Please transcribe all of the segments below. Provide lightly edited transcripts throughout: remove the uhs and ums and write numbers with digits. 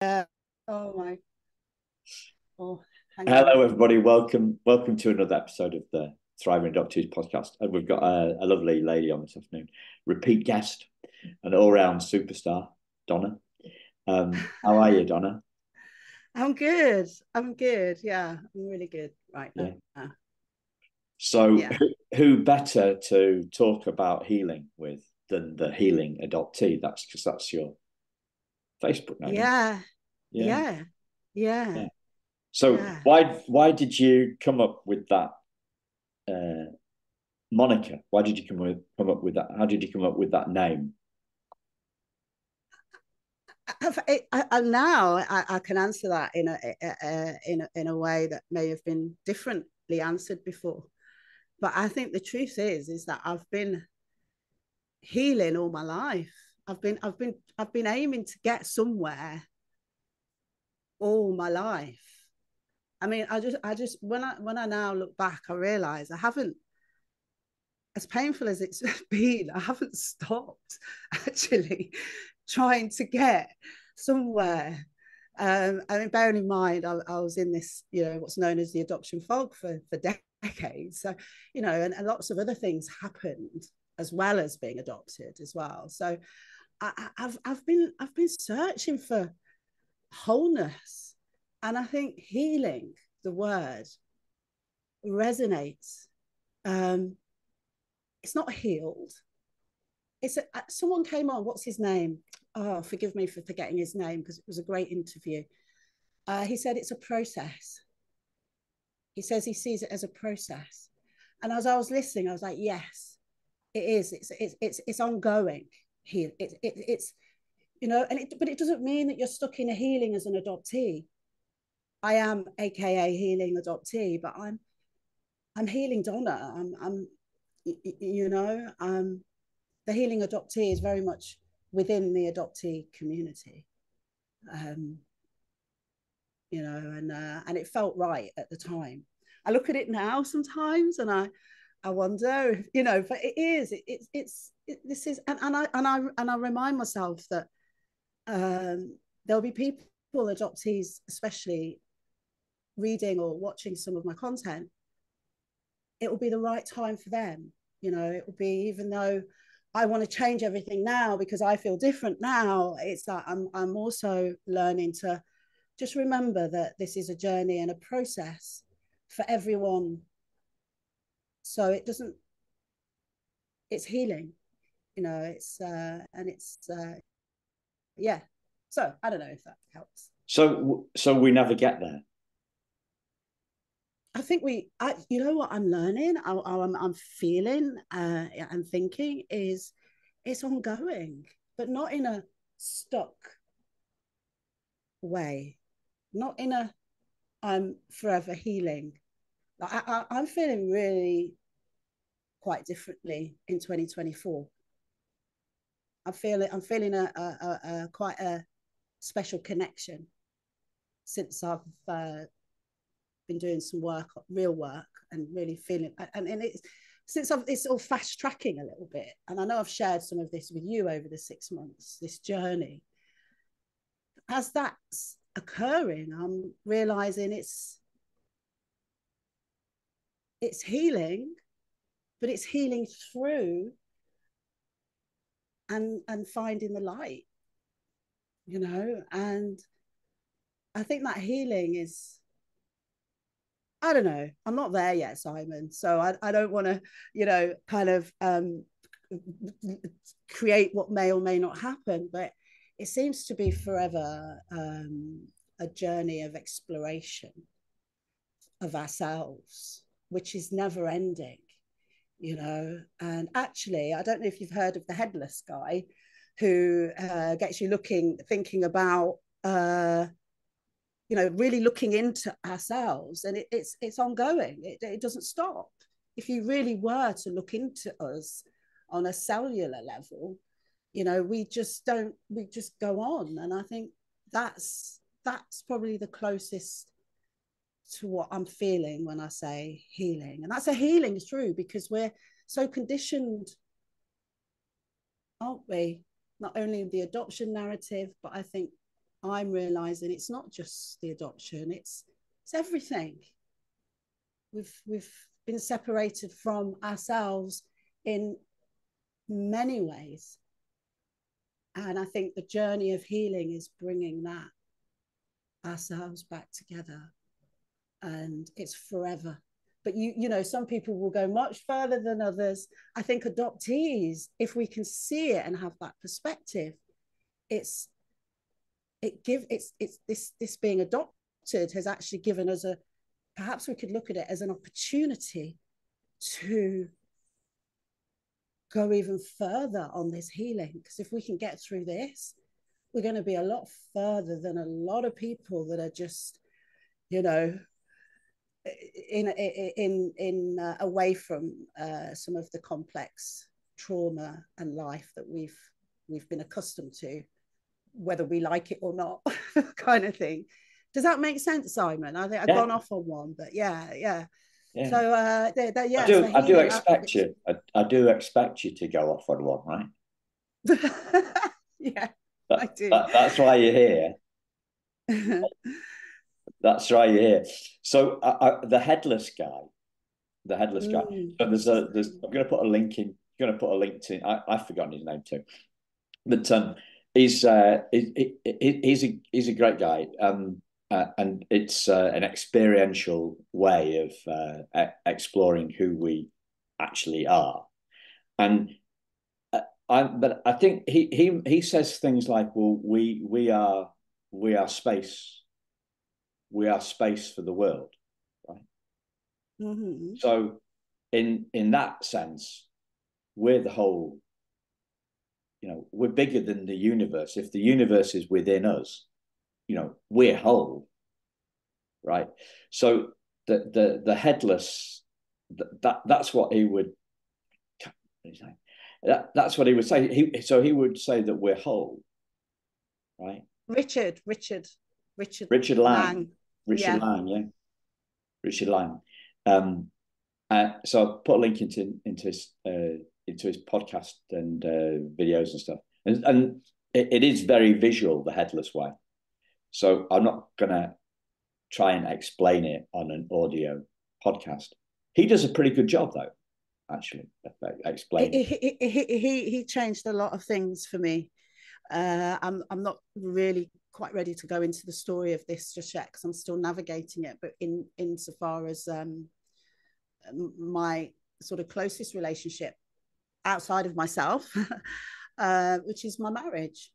Oh my. Oh, hang on. Hello, everybody. Welcome to another episode of the Thriving Adoptees podcast. And we've got a lovely lady on this afternoon, repeat guest, an all-round superstar, Donna. How are you, Donna? I'm good. I'm good. Yeah, I'm really good right now. Yeah. So, Yeah. who better to talk about healing with than the healing adoptee? That's because that's your Facebook name, isn't it? Yeah. Yeah, Yeah. Yeah. yeah. So, Yeah. why did you come up with that moniker? Why did you come up with that? How did you come up with that name? Now I can answer that in a way that may have been differently answered before. But I think the truth is that I've been healing all my life. I've been aiming to get somewhere all my life. I mean, I just when I now look back, I realize I haven't, as painful as it's been, I haven't stopped actually trying to get somewhere. I mean, bearing in mind, I was in this, what's known as the adoption fog for decades. So, and lots of other things happened as well as being adopted as well. So, I've been searching for wholeness, and I think healing, the word, resonates. Um, it's not healed. Someone came on. What's his name? Oh, forgive me for forgetting his name because it was a great interview. He said it's a process. He says he sees it as a process. And as I was listening, I was like, yes, it is. It's ongoing. Here, it's but it doesn't mean that you're stuck in a healing as an adoptee. I am, AKA healing adoptee, but I'm healing Donna. I'm you know, the healing adoptee is very much within the adoptee community. Um, and it felt right at the time. I look at it now sometimes, and I wonder, but it is, this is, and I remind myself that there'll be people, adoptees especially, reading or watching some of my content. It will be the right time for them. It will be, even though I want to change everything now because I feel different now, it's that I'm also learning to just remember that this is a journey and a process for everyone. So it doesn't, it's healing, yeah. So I don't know if that helps. So we never get there. I think you know what I'm learning, I'm feeling, and thinking is it's ongoing, but not in a stuck way, not in a I'm forever healing. I'm feeling really quite differently in 2024. I'm feeling a quite a special connection since I've been doing some work, real work, and really feeling, and it's since it's all fast tracking a little bit. And I know I've shared some of this with you over the 6 months, this journey. As that's occurring, I'm realizing it's healing, but it's healing through and finding the light, and I think that healing is, I don't know, I'm not there yet, Simon, so I don't want to, kind of create what may or may not happen, but it seems to be forever, a journey of exploration of ourselves, which is never ending, and actually, I don't know if you've heard of the headless guy, who gets you thinking about, really looking into ourselves, and it's ongoing. It doesn't stop. If you really were to look into us on a cellular level, we just go on. And I think that's probably the closest to what I'm feeling when I say healing. And that's a healing, true, because we're so conditioned, aren't we? Not only the adoption narrative, but I think I'm realizing it's not just the adoption, it's everything. We've been separated from ourselves in many ways. And I think the journey of healing is bringing that ourselves back together. And it's forever. But you know, some people will go much further than others. I think adoptees, if we can see it and have that perspective, it's this being adopted has actually given us a, perhaps we could look at it as an opportunity to go even further on this healing. Because if we can get through this, we're going to be a lot further than a lot of people that are just, you know, in away from some of the complex trauma and life that we've been accustomed to, whether we like it or not, kind of thing. Does that make sense, Simon? I think I've gone off on one, but yeah. So I do expect you. I do expect you to go off on one, right? Yeah, I do. That's why you're here. That's why you're here. So the headless guy. So there's I'm going to put a link in. Going to put a link to. I've forgotten his name too, but he's a great guy. And it's an experiential way of exploring who we actually are. And but I think he says things like, "Well, we are space. We are space for the world." Right. Mm-hmm. So, in that sense, we're the whole. You know, we're bigger than the universe. If the universe is within us, you know, we're whole, right? So the headless, that's what he would. That's what he would say. He would say that we're whole, right? Richard Lang. Yeah. Lang, yeah. Richard Lang. So I'll put a link into his podcast and videos and stuff. And it is very visual, the headless way. So I'm not gonna try and explain it on an audio podcast. He does a pretty good job, though, actually, explaining. He changed a lot of things for me. I'm not really quite ready to go into the story of this just yet because I'm still navigating it. But insofar as my sort of closest relationship outside of myself, which is my marriage,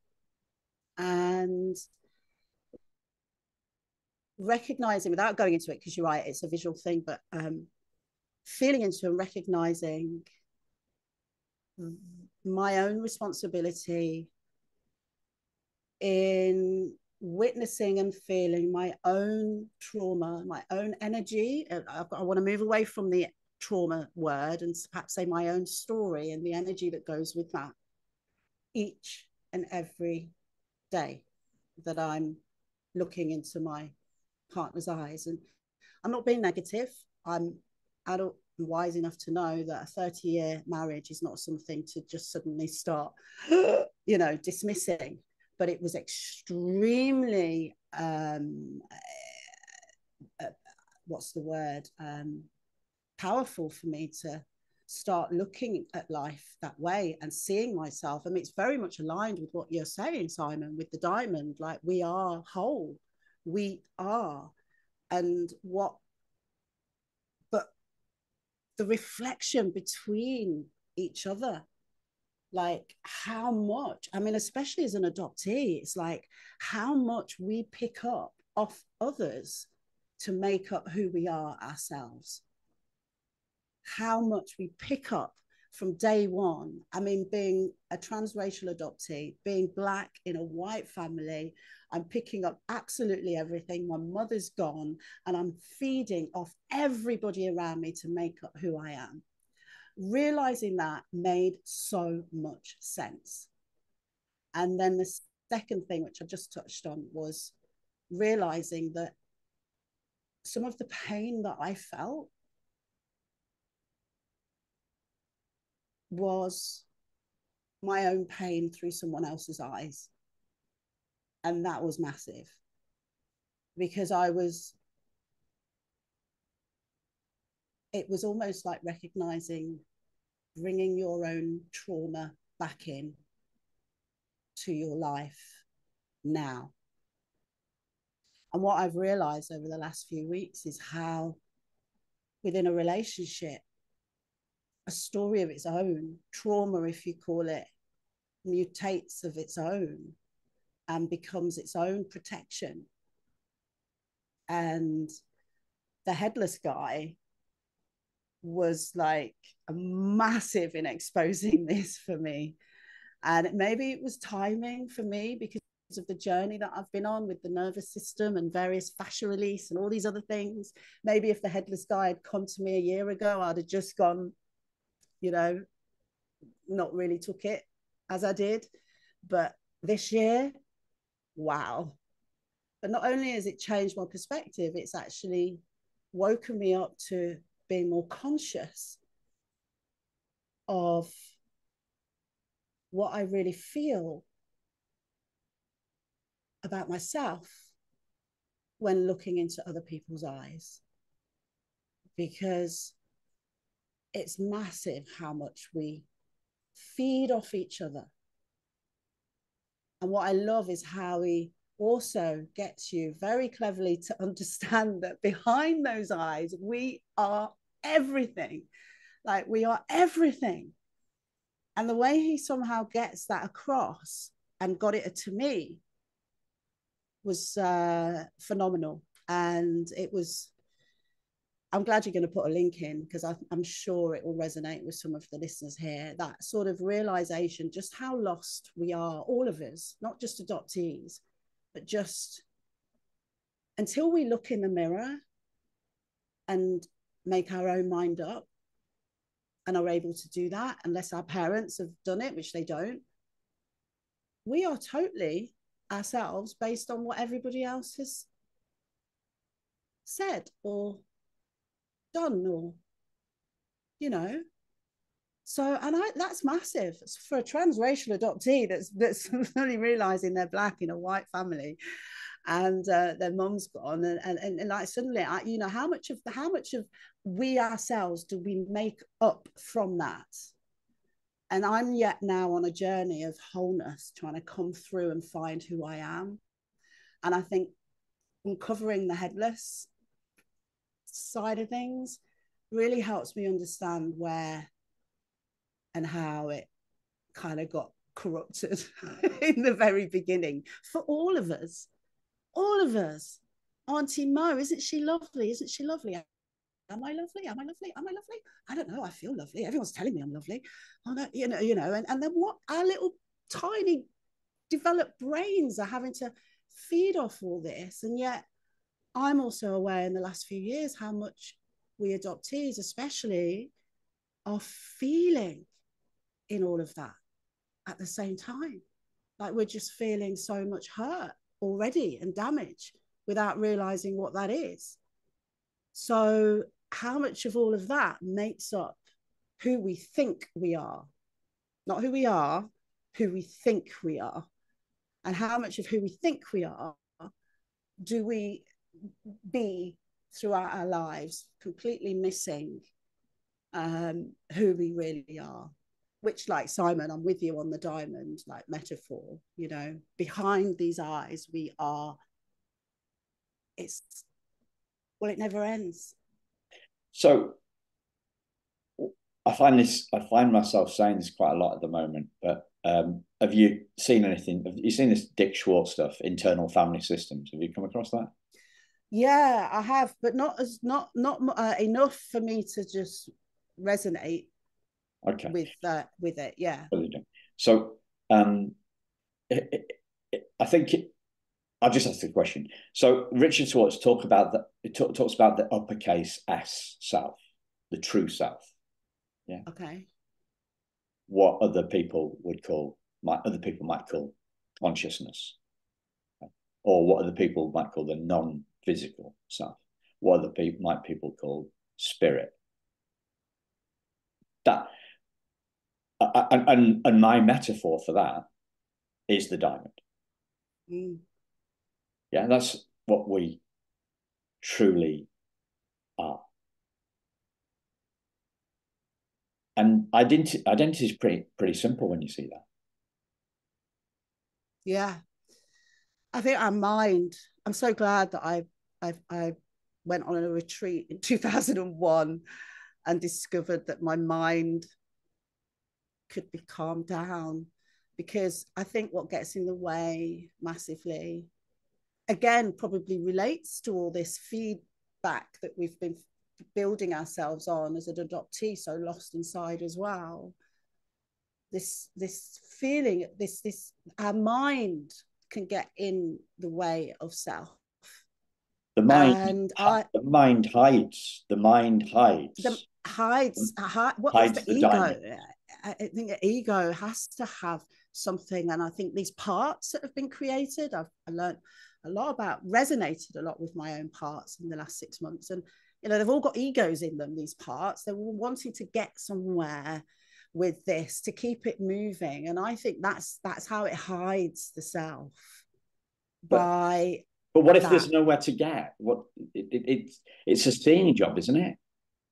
and recognizing, without going into it, because you're right, it's a visual thing, but feeling into and recognizing my own responsibility in witnessing and feeling my own trauma, my own energy. I want to move away from the trauma word and perhaps say my own story and the energy that goes with that each and every day that I'm looking into my partner's eyes. And I'm not being negative. I'm adult and wise enough to know that a 30-year marriage is not something to just suddenly start, you know, dismissing. But it was extremely, what's the word, powerful for me to start looking at life that way and seeing myself. I mean, it's very much aligned with what you're saying, Simon, with the diamond. Like, we are whole. We are. And what, but the reflection between each other, like how much, I mean, especially as an adoptee, it's like how much we pick up off others to make up who we are ourselves. How much we pick up from day one. I mean, being a transracial adoptee, being Black in a white family, I'm picking up absolutely everything. My mother's gone, and I'm feeding off everybody around me to make up who I am. Realizing that made so much sense. And then the second thing, which I just touched on, was realizing that some of the pain that I felt was my own pain through someone else's eyes. And that was massive, because it was almost like recognizing, bringing your own trauma back in to your life now. And what I've realized over the last few weeks is how within a relationship, a story of its own, trauma, if you call it, mutates of its own and becomes its own protection. And the headless guy was like a massive in exposing this for me. And maybe it was timing for me because of the journey that I've been on with the nervous system and various fascia release and all these other things. Maybe if the headless guy had come to me a year ago, I'd have just gone, not really took it as I did. But this year, wow. But not only has it changed my perspective, it's actually woken me up to being more conscious of what I really feel about myself when looking into other people's eyes. Because it's massive how much we feed off each other. And what I love is how he also gets you very cleverly to understand that behind those eyes, we are everything. Like, we are everything. And the way he somehow gets that across and got it to me was phenomenal. And I'm glad you're going to put a link in, because I'm sure it will resonate with some of the listeners here. That sort of realization, just how lost we are, all of us, not just adoptees, but just until we look in the mirror and make our own mind up and are able to do that, unless our parents have done it, which they don't, we are totally ourselves based on what everybody else has said or done, or so. And that's massive for a transracial adoptee that's only realizing they're black in a white family, and their mum's gone, and like suddenly, how much of we ourselves do we make up from that? And I'm yet now on a journey of wholeness, trying to come through and find who I am. And I think uncovering the headless side of things really helps me understand where and how it kind of got corrupted in the very beginning for all of us. All of us. Auntie Mo, isn't she lovely? Isn't she lovely? Am I lovely? Am I lovely? Am I lovely? I don't know. I feel lovely. Everyone's telling me I'm lovely. Oh, no, and then what our little tiny developed brains are having to feed off all this. And yet I'm also aware in the last few years how much we adoptees especially are feeling in all of that at the same time. Like, we're just feeling so much hurt already and damage without realizing what that is. So how much of all of that makes up who we think we are? Not who we are, who we think we are. And how much of who we think we are do we be throughout our lives, completely missing who we really are? Which, like Simon, I'm with you on the diamond, like metaphor, behind these eyes, we are, it never ends. So I find myself saying this quite a lot at the moment, but have you seen anything? Have you seen this Dick Schwartz stuff, internal family systems? Have you come across that? Yeah, I have, but not enough for me to just resonate with it. Yeah. So I think I'll just ask the question. So Richard Schwartz talks about the uppercase S self, the true self. Yeah. Okay. What other people might call consciousness, or what other people might call the non-physical self. What other people call spirit. That and my metaphor for that is the diamond. Yeah, that's what we truly are. And identity is pretty simple when you see that. Yeah. I think our mind, I'm so glad that I went on a retreat in 2001 and discovered that my mind could be calmed down, because I think what gets in the way massively, again, probably relates to all this feedback that we've been building ourselves on as an adoptee, so lost inside as well. This feeling, this our mind can get in the way of self. The mind, And the mind hides. The mind the hides. what is the Hides the ego? diamond. I think the ego has to have something, and I think these parts that have been created, I learned a lot about, resonated a lot with my own parts in the last 6 months, and they've all got egos in them. These parts, they're all wanting to get somewhere with this to keep it moving, and I think that's how it hides the self, But by but what if that. there's nowhere to get? It's a seeing job, isn't it?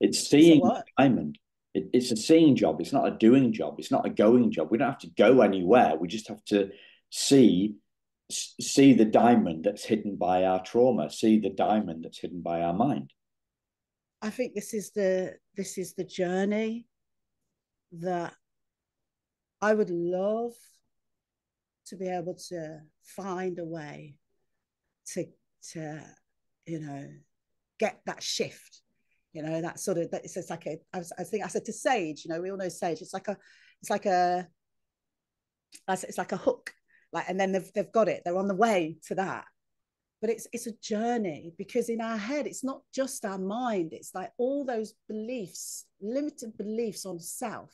It's It's a seeing the what? diamond. It's a seeing job. It's not a doing job. It's not a going job. We don't have to go anywhere. We just have to see see the diamond that's hidden by our trauma. See the diamond that's hidden by our mind. I think this is the journey that I would love to be able to find a way to to you know get that shift, that sort of, that it's like I think I said to Sage, we all know Sage, it's like a hook, like, and then they've got it, they're on the way to that. But it's a journey, because in our head it's not just our mind, it's like all those beliefs, limited beliefs on self,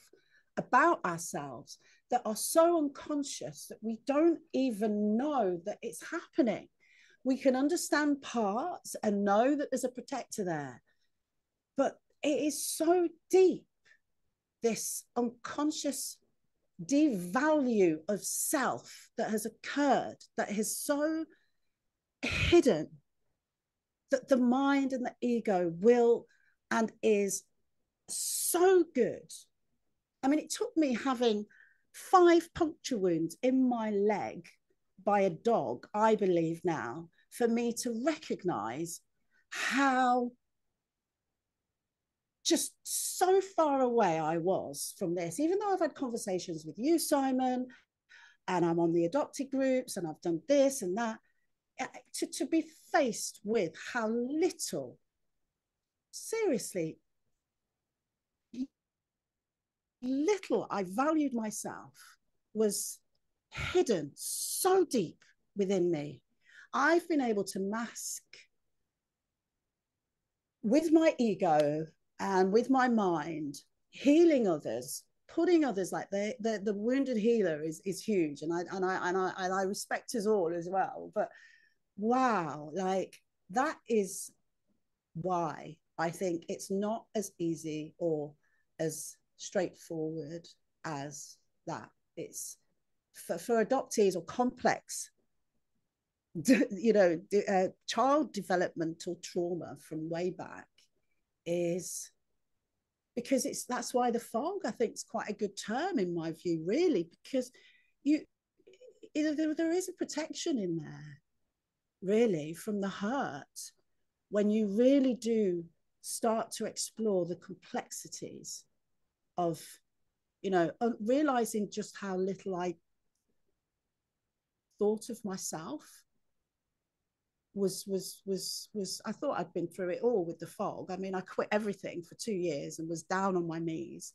about ourselves, that are so unconscious that we don't even know that it's happening. We can understand parts and know that there's a protector there, but it is so deep, this unconscious devalue of self that has occurred, that is so hidden, that the mind and the ego will and is so good. I mean, it took me having 5 puncture wounds in my leg by a dog, I believe now, for me to recognize how just so far away I was from this, even though I've had conversations with you, Simon, and I'm on the adopted groups and I've done this and that, to be faced with how little, seriously, little I valued myself, was hidden so deep within me. I've been able to mask with my ego and with my mind, healing others, putting others, like the wounded healer is huge, and I respect us all as well. But wow, like, that is why I think it's not as easy or as straightforward as that. It's for adoptees or complex, child developmental trauma from way back, is because that's why the fog, I think, is quite a good term in my view, really, because you there is a protection in there, really, from the hurt, when you really do start to explore the complexities of, realizing just how little I thought of myself. Was I thought I'd been through it all with the fog. I mean, I quit everything for 2 years and was down on my knees.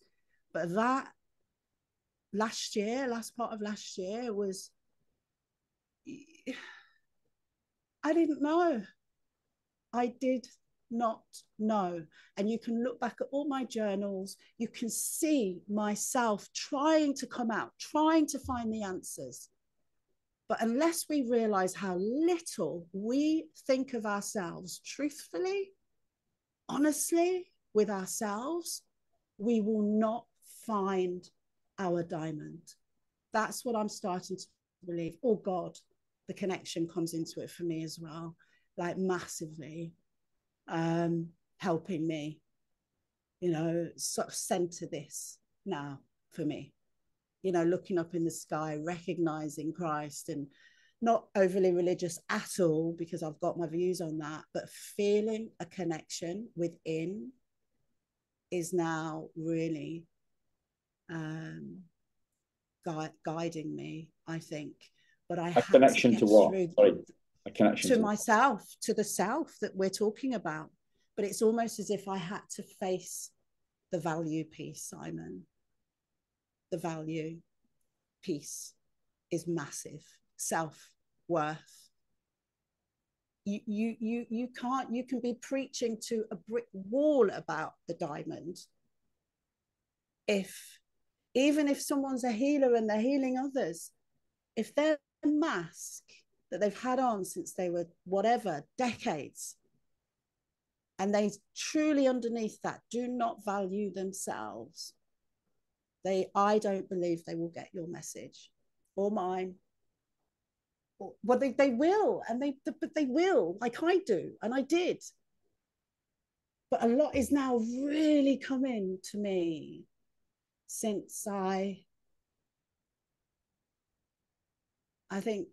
But that last part of last year was, I didn't know. I did not know. And you can look back at all my journals, you can see myself trying to come out, trying to find the answers. But unless we realize how little we think of ourselves truthfully, honestly, with ourselves, we will not find our diamond. That's what I'm starting to believe. Oh God, the connection comes into it for me as well, like massively, helping me, sort of center this now for me, looking up in the sky, recognizing Christ, and not overly religious at all, because I've got my views on that, but feeling a connection within is now really guiding me, I think. But I A had to connection get to what? through Sorry, a connection to to myself, to the self that we're talking about. But it's almost as if I had to face the value piece, Simon. The value piece is massive. Self-worth. You can't, you can be preaching to a brick wall about the diamond. Even if someone's a healer and they're healing others, if their mask that they've had on since they were whatever, decades, and they truly underneath that do not value themselves, I don't believe they will get your message or mine. Well, they will, but they will, like I do, and I did. But a lot is now really coming to me since I think,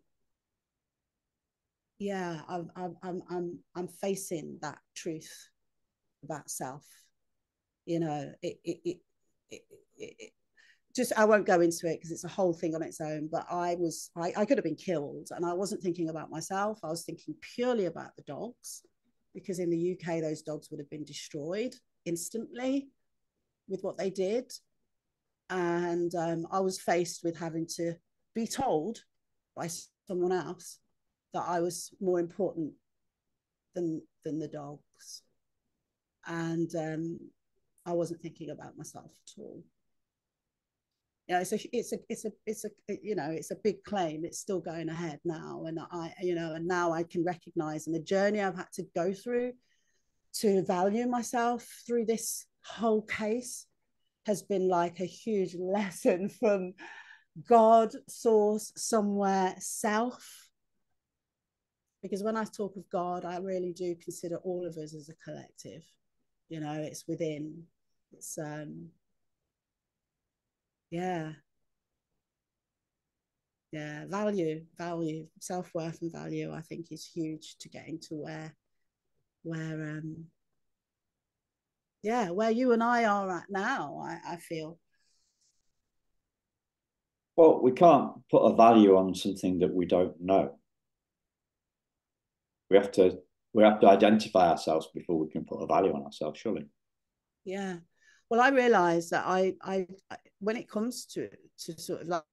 yeah, I'm facing that truth about self. It just, I won't go into it because it's a whole thing on its own. But I could have been killed, and I wasn't thinking about myself. I was thinking purely about the dogs, because in the UK those dogs would have been destroyed instantly with what they did. And I was faced with having to be told by someone else that I was more important than the dogs, and I wasn't thinking about myself at all. It's a big claim. It's still going ahead now, and and now I can recognize, and the journey I've had to go through to value myself through this whole case has been like a huge lesson from God, source, somewhere, self. Because when I talk of God, I really do consider all of us as a collective. It's within. It's yeah. Yeah, value, self-worth and value, I think, is huge to getting to where where you and I are at now, I feel. Well, we can't put a value on something that we don't know. We have to identify ourselves before we can put a value on ourselves, surely. Yeah. Well, I realized that I when it comes to sort of like,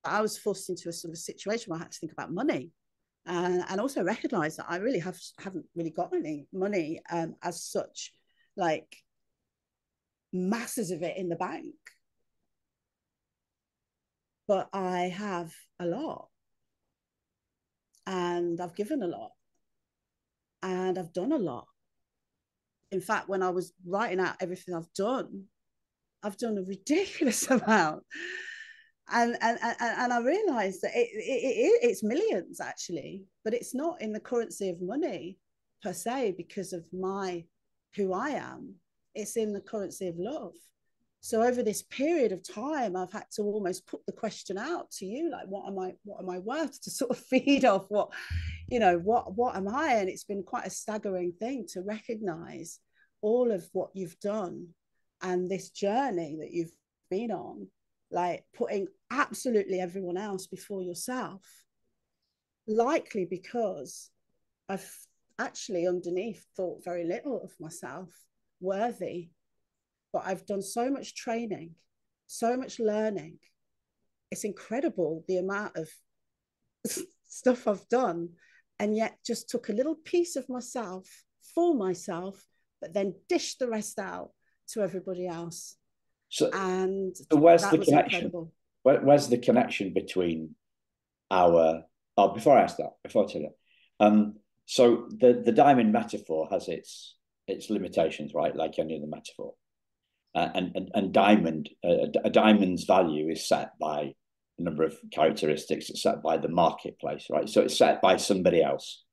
I was forced into a sort of situation where I had to think about money, and also recognize that I really haven't really got any money as such, like masses of it in the bank, but I have a lot, and I've given a lot, and I've done a lot. In fact, when I was writing out everything I've done a ridiculous amount. And I realized that it's millions actually, but it's not in the currency of money per se because of who I am. It's in the currency of love. So over this period of time, I've had to almost put the question out to you, like, what am I worth, to sort of feed off what am I? And it's been quite a staggering thing to recognize all of what you've done and this journey that you've been on, like putting absolutely everyone else before yourself, likely because I've actually underneath thought very little of myself worthy. But I've done so much training, so much learning. It's incredible the amount of stuff I've done, and yet just took a little piece of myself for myself, but then dished the rest out to everybody else. And where's that the was connection? incredible. Where's the connection between our? Oh, before I tell you, so the diamond metaphor has its limitations, right? Like any other metaphor, and diamond, a diamond's value is set by number of characteristics. It's set by the marketplace, right? So it's set by somebody else.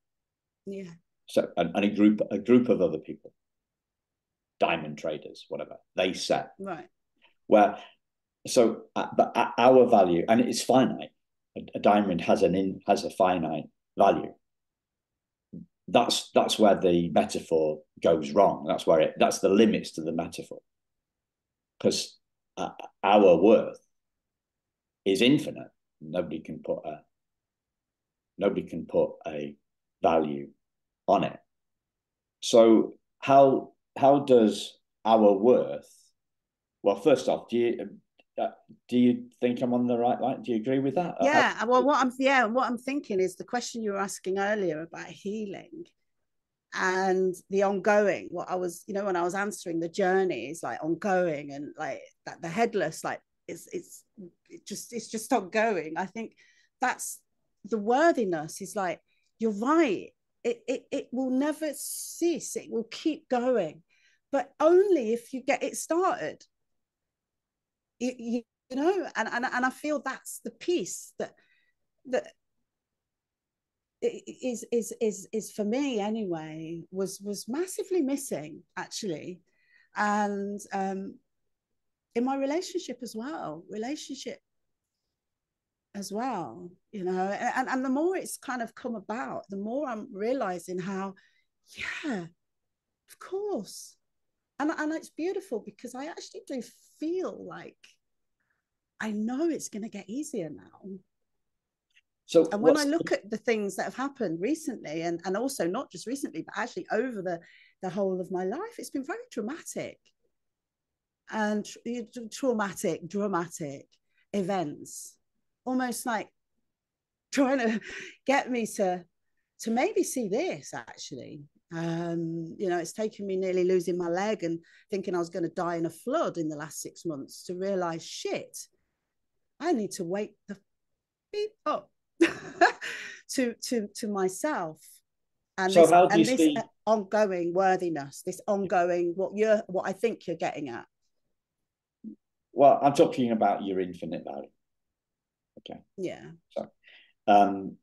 Yeah. So and a group of other people, diamond traders, whatever, they set. Right. But our value, and it's finite. A diamond has a finite value. That's where the metaphor goes wrong. That's the limits to the metaphor, because our worth is infinite. Nobody can put a value on it. So how does our worth? Well, first off, do you think I'm on the right line? Do you agree with that? Yeah. Well, what I'm thinking is the question you were asking earlier about healing and the ongoing. What I was, when I was answering, the journey is like ongoing, and like that the headless, like it's just ongoing. I think that's the worthiness is like, you're right. It will never cease. It will keep going, but only if you get it started. And I feel that's the piece that is for me anyway, was massively missing actually. And in my relationship as well, and the more it's kind of come about, the more I'm realizing how, yeah, of course. And it's beautiful because I actually do feel like I know it's going to get easier now. So and when I look at the things that have happened recently, and also not just recently, but actually over the whole of my life, it's been very dramatic and dramatic events, almost like trying to get me to maybe see this actually. It's taken me nearly losing my leg and thinking I was going to die in a flood in the last 6 months to realize, shit, I need to wake the beep up to myself. And so this, how do you this see ongoing worthiness, this ongoing what I think you're getting at. Well, I'm talking about your infinite value. Okay. Yeah. So, an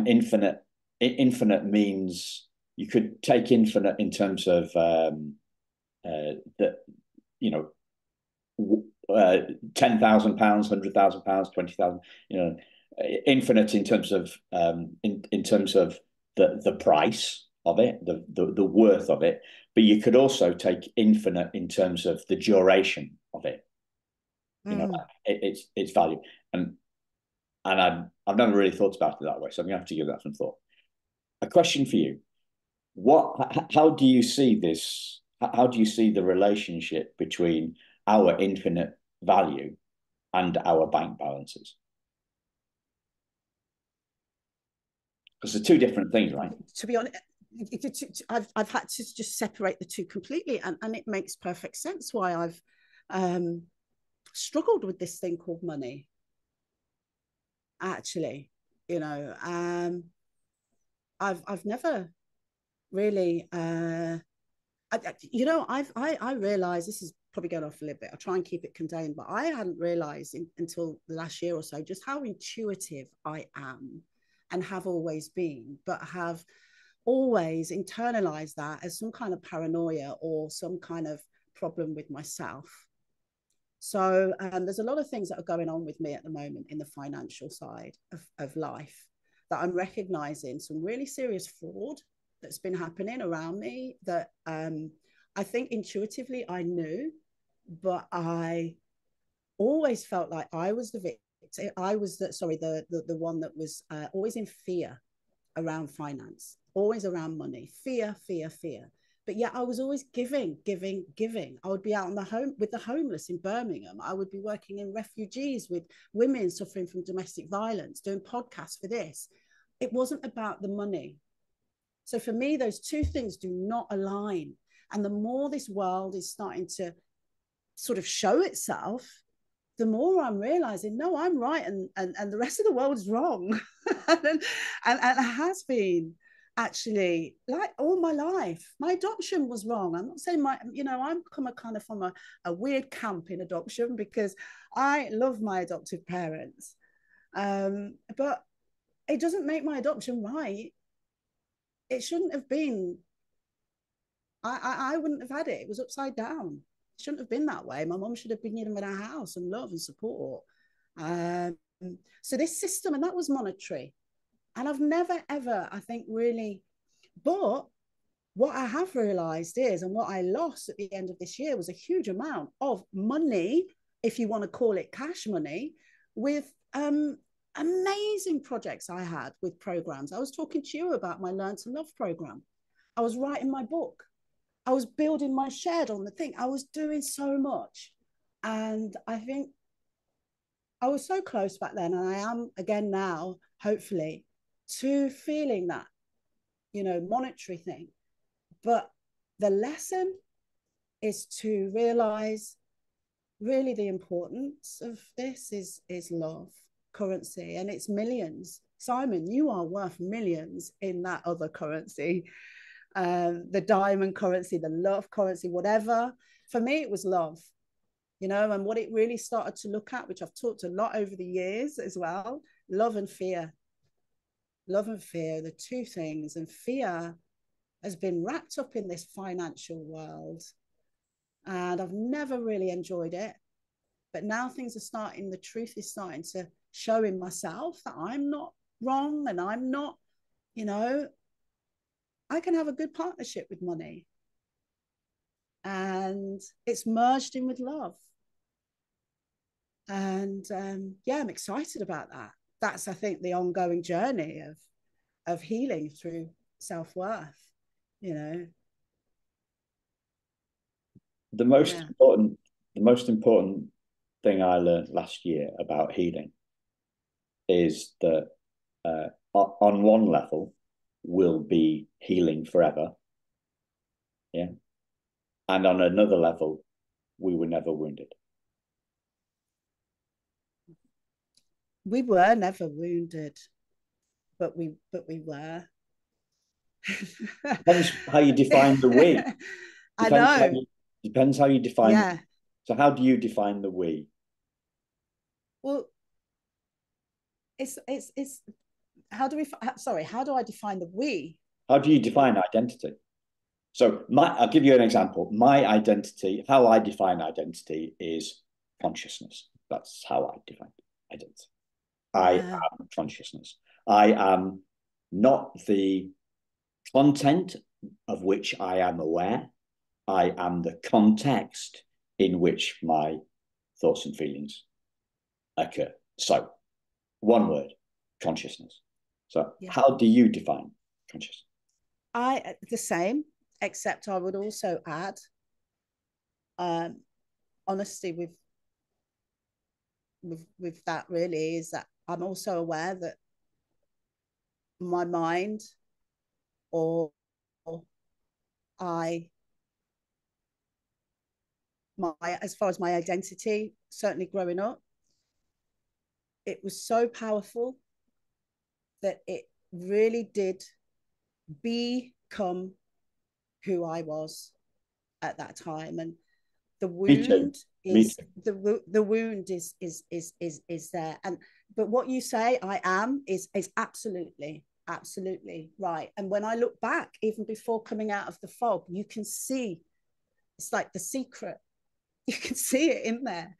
infinite means you could take infinite in terms of £10,000, £100,000, 20,000. Infinite in terms of in terms of the price of it, the worth of it. But you could also take infinite in terms of the duration of it. Its value. And I've never really thought about it that way, so I'm gonna have to give that some thought. A question for you: how do you see this? How do you see the relationship between our infinite value and our bank balances? Because they're two different things, right? To be honest, I've had to just separate the two completely, and it makes perfect sense why I've struggled with this thing called money. Actually, I've never really I realized, this is probably going off a little bit, I'll try and keep it contained, but I hadn't realized until the last year or so just how intuitive I am and have always been, but have always internalized that as some kind of paranoia or some kind of problem with myself. So there's a lot of things that are going on with me at the moment in the financial side of life that I'm recognizing some really serious fraud that's been happening around me that I think intuitively I knew, but I always felt like I was the victim. I was the one that was always in fear around finance, always around money, fear. But yet I was always giving. I would be out on with the homeless in Birmingham. I would be working in refugees with women suffering from domestic violence, doing podcasts for this. It wasn't about the money. So for me, those two things do not align. And the more this world is starting to sort of show itself, the more I'm realizing, no, I'm right, and the rest of the world's wrong. and it has been. actually, like all my life. My adoption was wrong. I'm not saying I'm come a kind of from a weird camp in adoption, because I love my adoptive parents. But it doesn't make my adoption right. It shouldn't have been. I wouldn't have had it. It was upside down. It shouldn't have been that way. My mum should have been given our house and love and support. Um, so this system, and that was monetary. And I've never, ever, I think, really, but what I have realized is, and what I lost at the end of this year, was a huge amount of money, if you want to call it cash money, with amazing projects I had with programs. I was talking to you about my Learn to Love program. I was writing my book. I was building my shed on the thing. I was doing so much. And I think I was so close back then, and I am again now, hopefully, to feeling that, monetary thing. But the lesson is to realize really the importance of this is love, currency, and it's millions. Simon, you are worth millions in that other currency, the diamond currency, the love currency, whatever. For me, it was love, and what it really started to look at, which I've talked a lot over the years as well, love and fear. Love and fear, the two things. And fear has been wrapped up in this financial world, and I've never really enjoyed it. But now things are starting, the truth is starting to show in myself that I'm not wrong, and I'm not, I can have a good partnership with money, and it's merged in with love. And yeah, I'm excited about that. That's, I think, the ongoing journey of healing through self-worth. The most yeah. important thing I learned last year about healing is that on one level, we'll be healing forever. Yeah. And on another level, we were never wounded. We were never wounded, but we were. Depends how you define the we. I know. Depends how you define. Yeah. So how do you define the we? Well, it's how do I define the we? How do you define identity? So I'll give you an example. My identity, how I define identity, is consciousness. That's how I define identity. I am consciousness. I am not the content of which I am aware. I am the context in which my thoughts and feelings occur. So, one word, consciousness. So, how do you define consciousness? The same, except I would also add honesty with that, really, is that I'm also aware that my mind, or as far as my identity, certainly growing up, it was so powerful that it really did become who I was at that time. And the wound is the wound is there. But what you say, I am, is absolutely right. And when I look back, even before coming out of the fog, you can see, it's like The Secret. You can see it in there.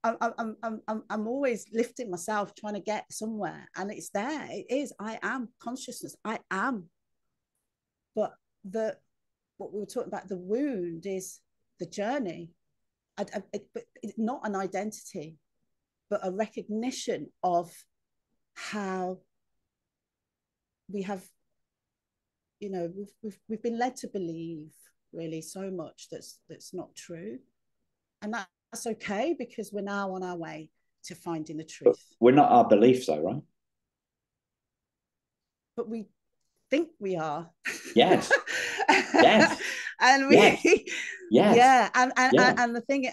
I'm always lifting myself, trying to get somewhere, and it's there. It is. I am consciousness. I am. But what we were talking about, the wound, is the journey. But it's not an identity, but a recognition of how we have, we've been led to believe really so much that's not true, and that's okay, because we're now on our way to finding the truth. But we're not our beliefs, though, right? But we think we are. Yes. Yes. And Yes. we Yes. yeah, Yeah. and the thing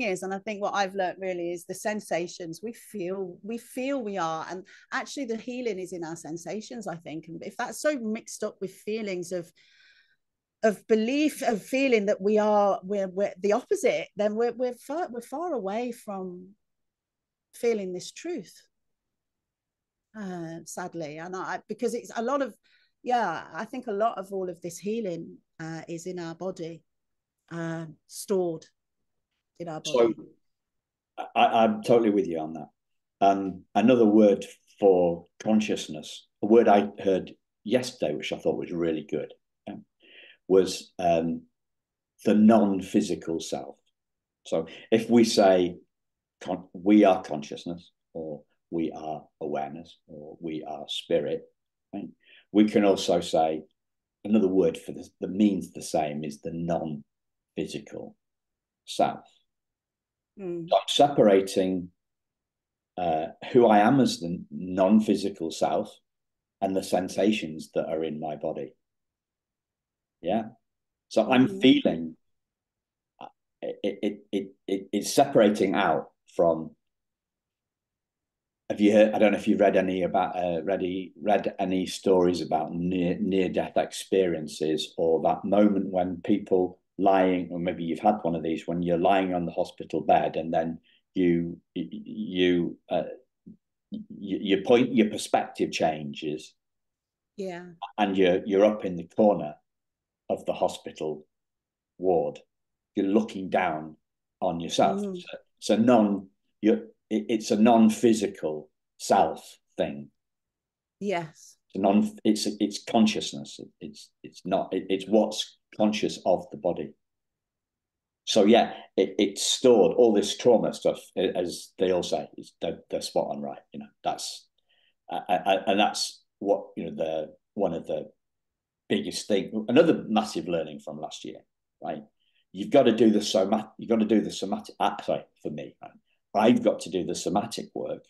is, and I think what I've learned really is the sensations we feel we are, and actually the healing is in our sensations, I think. And if that's so mixed up with feelings of belief, of feeling that we're the opposite, then we're far away from feeling this truth, sadly. And because it's a lot of, yeah, I think a lot of all of this healing is in our body, stored in our So body. I'm totally with you on that. Another word for consciousness, a word I heard yesterday, which I thought was really good, was the non-physical self. So if we say we are consciousness, or we are awareness, or we are spirit, right? We can also say another word for this that means the same is the non-physical self. So I'm separating who I am as the non-physical self and the sensations that are in my body. Yeah. So I'm feeling it's separating out from. Have you heard? I don't know if you've read any about read any stories about near death experiences, or that moment when people lying, or maybe you've had one of these, when you're lying on the hospital bed and then your perspective changes, Yeah. and you're up in the corner of the hospital ward. You're looking down on yourself. Mm. It's a non it's a non-physical self thing. Yes. It's consciousness. It's not it's what's conscious of the body. So yeah, it's stored all this trauma stuff, as they all say. They're spot on, right? That's and that's what the one of the biggest thing. Another massive learning from last year, right? You've got to do the somatic. You've got to do the somatic. Sorry, for me, right? I've got to do the somatic work,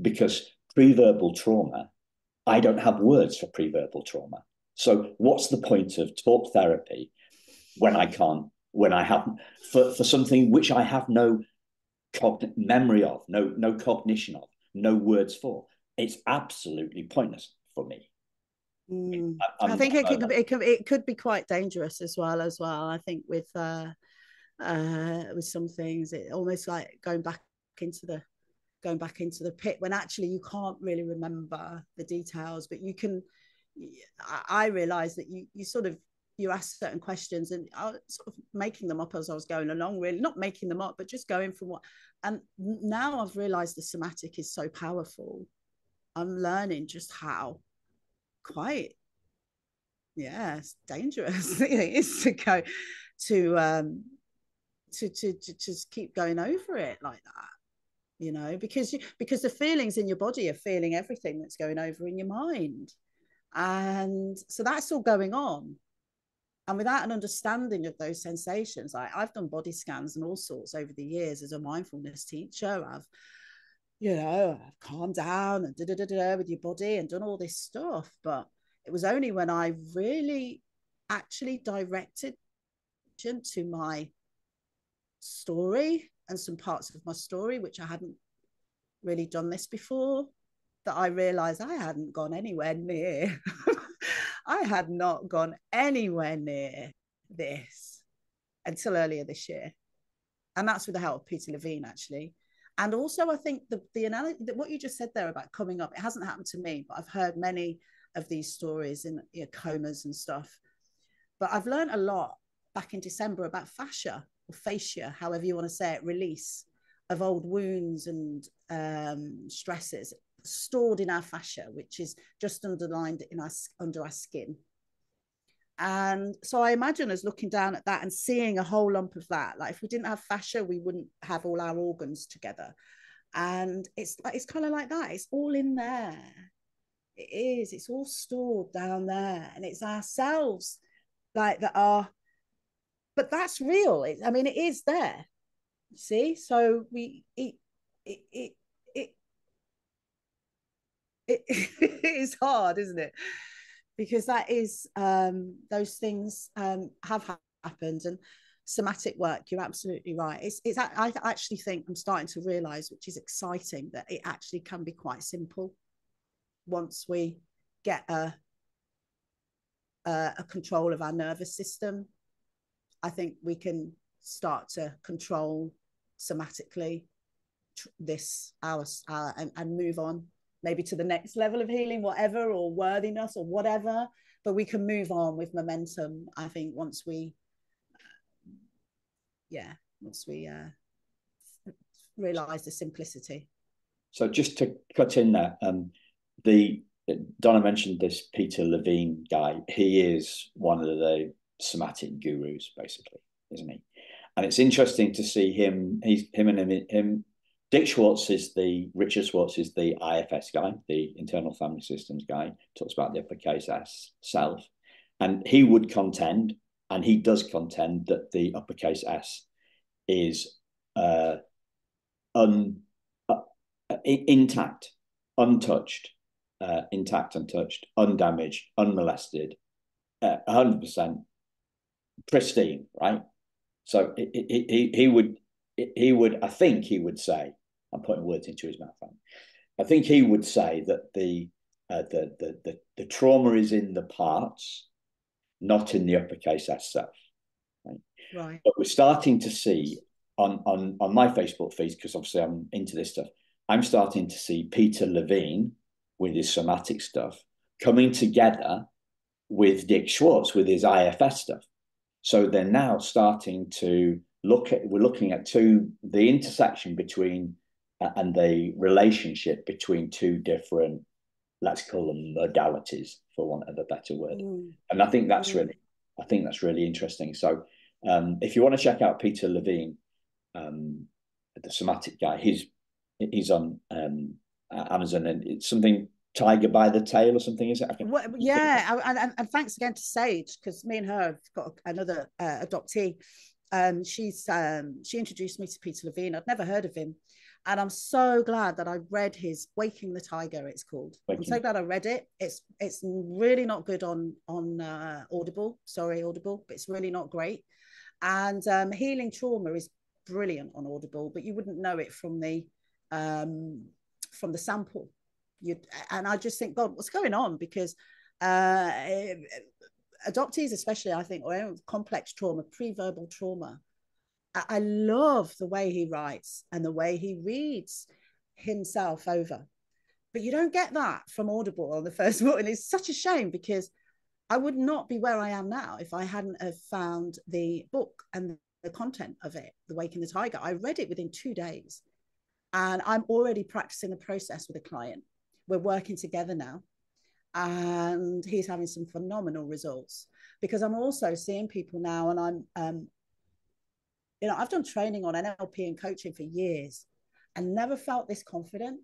because pre-verbal trauma, I don't have words for pre-verbal trauma. So what's the point of talk therapy when I can't, when I have, for something which I have no memory of, no cognition of, no words for? It's absolutely pointless for me. I think it could be quite dangerous as well. I think with some things, it almost like into the going back into the pit, when actually you can't really remember the details, but you can. I realized that you sort of, you ask certain questions, and I was sort of making them up as I was going along, really not making them up, but just going from what. And now I've realized the somatic is so powerful. I'm learning just how quite, yeah, it's dangerous it is to go to just keep going over it like that, because the feelings in your body are feeling everything that's going over in your mind. And so that's all going on. And without an understanding of those sensations, I've done body scans and all sorts over the years as a mindfulness teacher. I've calmed down and with your body and done all this stuff. But it was only when I really actually directed to my story and some parts of my story, which I hadn't really done this before, that I realized I hadn't gone anywhere near. I had not gone anywhere near this until earlier this year. And that's with the help of Peter Levine, actually. And also, I think the analogy that what you just said there about coming up, it hasn't happened to me, but I've heard many of these stories in comas and stuff. But I've learned a lot back in December about fascia or fascia, however you want to say it, release of old wounds and stresses stored in our fascia, which is just underlined under our skin. And so I imagine us looking down at that and seeing a whole lump of that. Like if we didn't have fascia, we wouldn't have all our organs together. And it's kind of like that. It's all in there. It is. It's all stored down there, and it's ourselves like that are. But that's real. I mean, it is there. See, so it it is hard, isn't it? Because that is those things have happened. And somatic work, you're absolutely right. I actually think I'm starting to realize, which is exciting, that it actually can be quite simple once we get a control of our nervous system. I think we can start to control somatically this our and move on maybe to the next level of healing, whatever, or worthiness or whatever. But we can move on with momentum, I think, once we realize the simplicity. So just to cut in there, the Donna mentioned this Peter Levine guy. He is one of the somatic gurus, basically, isn't he? And it's interesting to see him. Dick Schwartz is Richard Schwartz is the IFS guy, the internal family systems guy. Talks about the uppercase S self, and he would contend, and he does contend, that the uppercase S is intact, untouched, undamaged, unmolested, 100% pristine, right? So he would, I think he would say, I'm putting words into his mouth. I think he would say that the trauma is in the parts, not in the uppercase S self. Right. But we're starting to see on my Facebook feeds, because obviously I'm into this stuff, I'm starting to see Peter Levine with his somatic stuff coming together with Dick Schwartz with his IFS stuff. So they're now starting to we're looking at the intersection between and the relationship between two different, let's call them modalities, for want of a better word. And I think that's really interesting. So if you want to check out Peter Levine, the somatic guy, he's on Amazon, and it's something Tiger by the Tail or something, is it? And thanks again to Sage, because me and her have got another adoptee. She introduced me to Peter Levine. I'd never heard of him, and I'm so glad that I read his Waking the Tiger, it's called. I'm so glad I read it. It's really not good on Audible, but it's really not great. And Healing Trauma is brilliant on Audible, but you wouldn't know it from the sample. And I just think, God, what's going on? Because adoptees, especially, I think, or complex trauma, pre-verbal trauma, I love the way he writes and the way he reads himself over. But you don't get that from Audible on the first one. And it's such a shame, because I would not be where I am now if I hadn't have found the book and the content of it, The Waking the Tiger. I read it within 2 days, and I'm already practicing the process with a client. We're working together now, and he's having some phenomenal results, because I'm also seeing people now, and I'm, I've done training on NLP and coaching for years and never felt this confident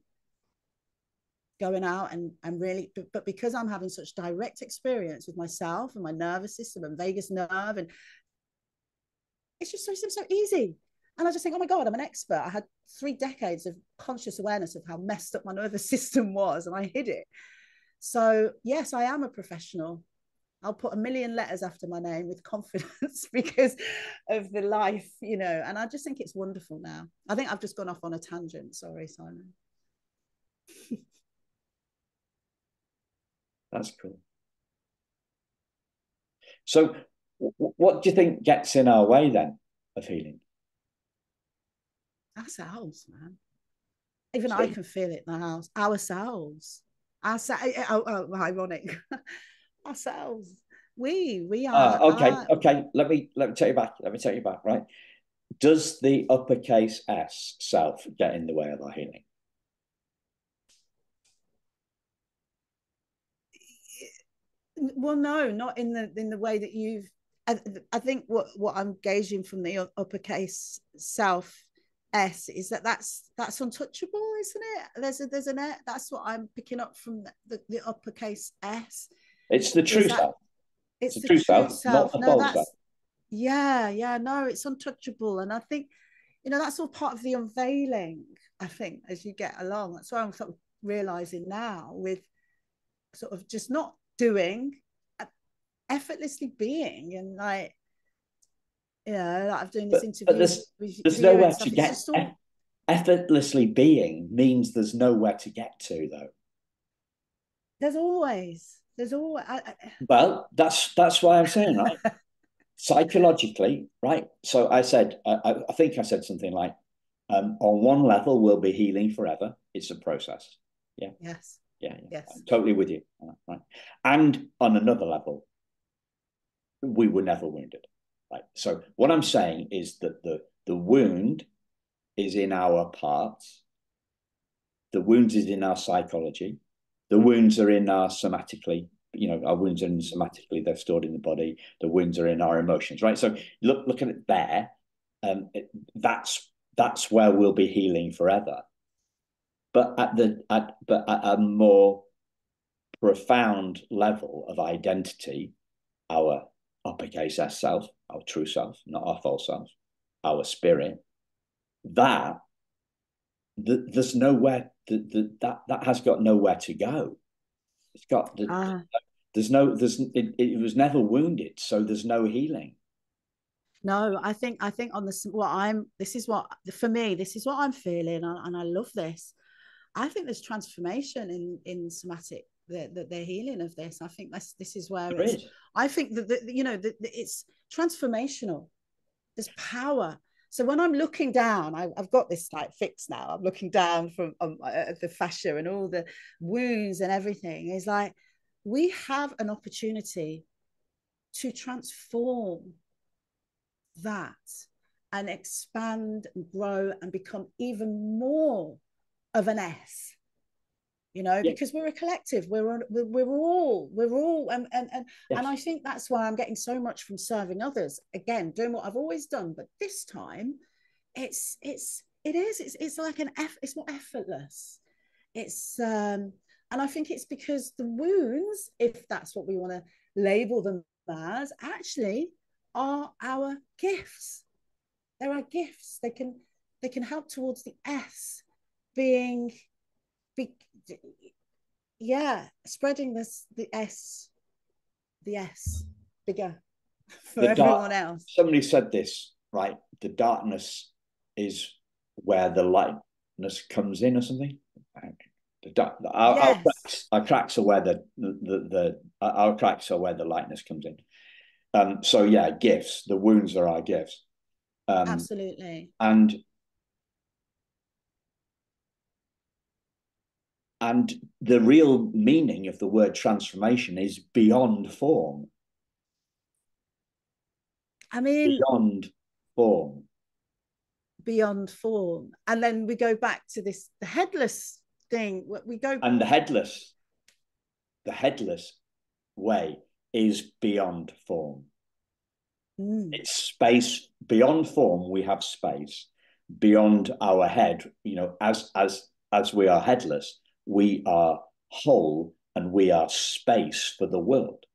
going out and really, but because I'm having such direct experience with myself and my nervous system and vagus nerve, and it's just so easy. And I just think, oh my God, I'm an expert. I had 3 decades of conscious awareness of how messed up my nervous system was, and I hid it. So yes, I am a professional. I'll put 1 million letters after my name with confidence because of the life, and I just think it's wonderful now. I think I've just gone off on a tangent. Sorry, Simon. That's cool. So what do you think gets in our way then of healing? Ourselves, man. Even I can feel it in the house. Ourselves. Ironic. Ourselves. We are. Okay. Let me take you back. Right. Does the uppercase S self get in the way of our healing? Well, no, not in the way that you've. I think what I'm gauging from the uppercase self S is that's untouchable, isn't it? There's an that's what I'm picking up from the uppercase S. It's the true self. It's the true self. Not the false self. No, it's untouchable, and I think that's all part of the unveiling. I think as you get along, that's what I'm sort of realizing now, with sort of just not doing, effortlessly being, and like like I'm doing this but interview with there's you and nowhere to stuff. It's get. just all Effortlessly being means there's nowhere to get to, though. there's always Well, that's why I'm saying, right, psychologically, right. So I said, I think I said something like, on one level, we'll be healing forever. It's a process. Yeah, yes, yeah, yeah. yes. I'm totally with you. Right. And on another level, we were never wounded. Right. So what I'm saying is that the wound is in our parts. The wounds is in our psychology. The wounds are in our somatically. Our wounds are in somatically. They're stored in the body. The wounds are in our emotions, right? So look at it there. That's where we'll be healing forever. But at a more profound level of identity, our uppercase S self, our true self, not our false self, our spirit, that there's nowhere that has got nowhere to go. It's got it was never wounded, so there's no healing. No, I think on the what I'm this is what for me this is what I'm feeling, and I love this. I think there's transformation in somatic the healing of this. I think this is where There it's. is. I think that it's transformational. There's power. So when I'm looking down, I've got this like fix now. I'm looking down from the fascia and all the wounds and everything. It's like we have an opportunity to transform that and expand and grow and become even more of an S, Yeah. because we're a collective. We're all and Yes. I think that's why I'm getting so much from serving others. Again, doing what I've always done, but this time it's like it's more effortless. It's and I think it's because the wounds, if that's what we want to label them as, actually are our gifts. There are gifts. They can help towards the S being be, yeah, spreading the S bigger for The dark. everyone else. Somebody said this, right? The darkness is where the lightness comes in, or something. Yes, Our cracks are where our cracks are where the lightness comes in. So yeah, gifts. The wounds are our gifts. absolutely. And the real meaning of the word transformation is beyond form. I mean, Beyond form. beyond form. And then we go back to the headless thing. We go. And the headless way is beyond form. It's space. Beyond form, we have space. Beyond our head, as we are headless, we are whole and we are space for the world.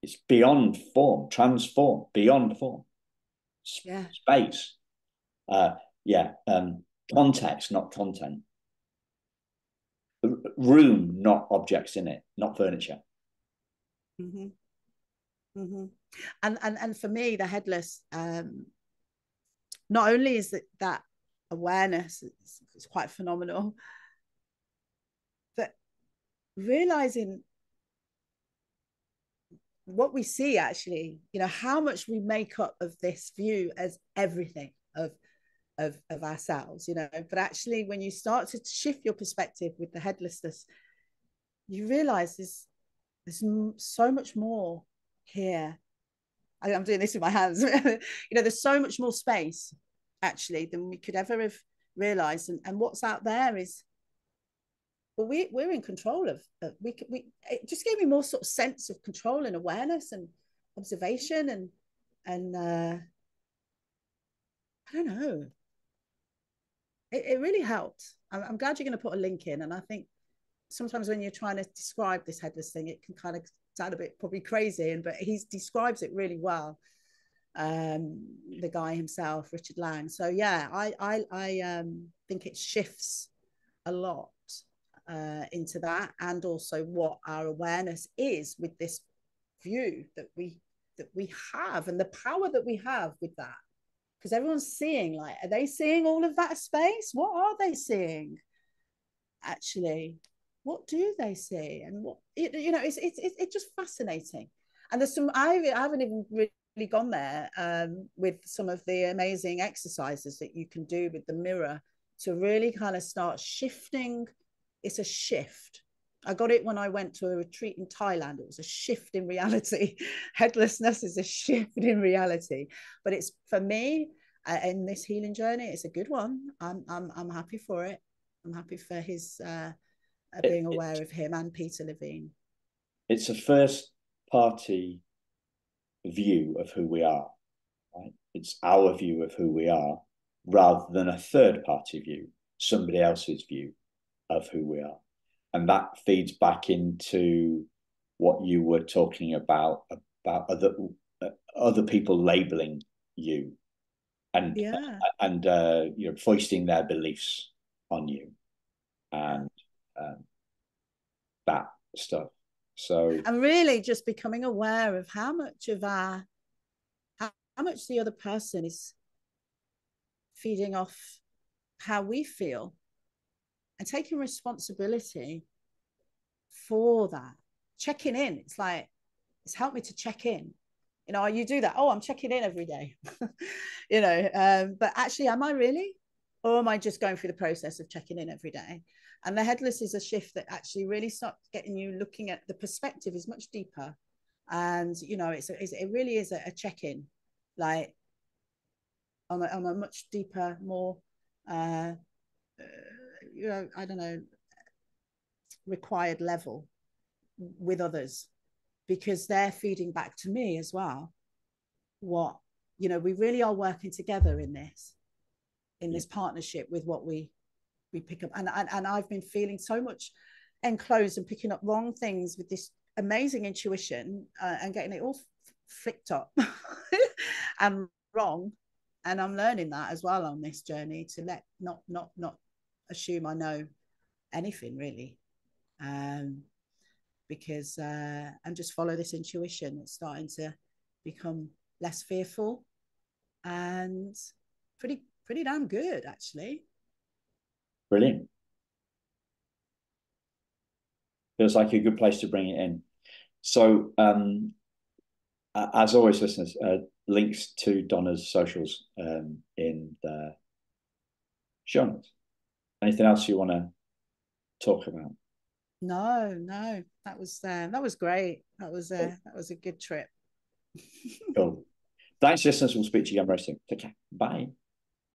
It's beyond form, transform, beyond form. Yeah. Space. Yeah. Context, not content. Room, not objects in it, not furniture. Mm-hmm. Mm-hmm. And for me, the headless, not only is that awareness, it's quite phenomenal, but realizing what we see actually, how much we make up of this view as everything of ourselves, but actually when you start to shift your perspective with the headlessness, you realize there's so much more here. I'm doing this with my hands. There's so much more space actually than we could ever have realized, and what's out there is, well, we're in control of. We it just gave me more sort of sense of control and awareness and observation and I don't know. It really helped. I'm glad you're going to put a link in, and I think sometimes when you're trying to describe this headless thing, it can kind of sound a bit probably crazy, but he describes it really well. The guy himself, Richard Lang. So yeah, I think it shifts a lot into that, and also what our awareness is with this view that we that we have and the power that we have with that. Because everyone's seeing, like, are they seeing all of that space? What are they seeing? Actually, what do they see? And what, you know, it's just fascinating. And there's some, I haven't even really gone there with some of the amazing exercises that you can do with the mirror to really kind of start shifting. It's a shift. I got it when I went to a retreat in Thailand. It was a shift in reality. Headlessness is a shift in reality. But it's, for me, in this healing journey, it's a good one. I'm happy for it. I'm happy for his being aware of him and Peter Levine. It's a first party view of who we are, right? It's our view of who we are rather than a third party view, somebody else's view of who we are. And that feeds back into what you were talking about other people labeling you and you know, foisting their beliefs on you and that stuff. So, and really just becoming aware of how much the other person is feeding off how we feel, and taking responsibility for that. Checking in. It's like, it's helped me to check in. You know, you do that. Oh, I'm checking in every day. You know, but actually, am I really? Or am I just going through the process of checking in every day? And the headless is a shift that actually really starts getting you looking at the perspective is much deeper. And, you know, it really is a check-in, like on a much deeper, more, you know, I don't know, required level with others, because they're feeding back to me as well. What, you know, we really are working together in this partnership with what we pick up. And I've been feeling so much enclosed and picking up wrong things with this amazing intuition and getting it all flicked up and wrong. And I'm learning that as well on this journey, to let not assume I know anything really, because and just follow this intuition. It's starting to become less fearful and pretty damn good, actually. brilliant. Feels like a good place to bring it in. So, as always, listeners, links to Donna's socials in the show notes. Anything else you want to talk about? No, that was great. That was a good trip. Cool. Thanks, listeners. We'll speak to you again very soon. Take care. Bye.